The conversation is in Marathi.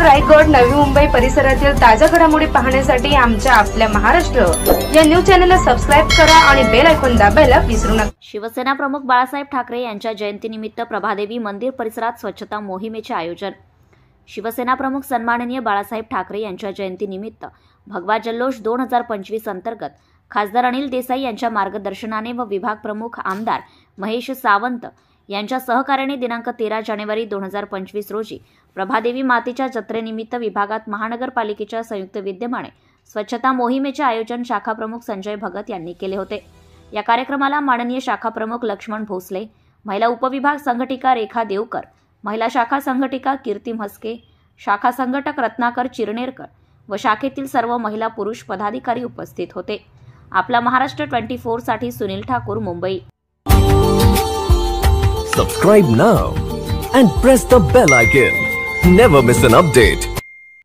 रायगड, नवी मुंबई परिसरातील ताज्या घडामोडी पाहण्यासाठी आमच्या आपल्या महाराष्ट्र या न्यूज चॅनलला सबस्क्राइब करा आणि बेल आयकॉन दाबायला विसरू नका। शिवसेना प्रमुख बाळासाहेब ठाकरे यांच्या जयंतीनिमित्त प्रभादेवी मंदिर परिसरात स्वच्छता मोहिमेचे आयोजन। शिवसेना प्रमुख सन्माननीय बाळासाहेब ठाकरे यांच्या जयंतीनिमित्त भगवा जल्लोष 2025 अंतर्गत खासदार अनिल देसाई यांच्या मार्गदर्शनाने व विभाग प्रमुख आमदार महेश सावंत यांच्या सहकार्याने दिनांक 13 जानेवारी 2025 रोजी प्रभादेवी मातेच्या जत्रेनिमित्त विभागात महानगरपालिकेच्या संयुक्त विद्यमाने स्वच्छता मोहिमेचे आयोजन शाखा प्रमुख संजय भगत यांनी केले होते। या कार्यक्रमाला माननीय शाखा प्रमुख लक्ष्मण भोसले, महिला उपविभाग संघटिका रेखा देवकर, महिला शाखा संघटिका कीर्ती म्हस्के, शाखा संघटक रत्नाकर चिरनेरकर व शाखेतील सर्व महिला पुरुष पदाधिकारी उपस्थित होते। आपला महाराष्ट्र 24 साठी Sunil Thakur, Mumbai. Subscribe now and press the bell icon. Never miss an update.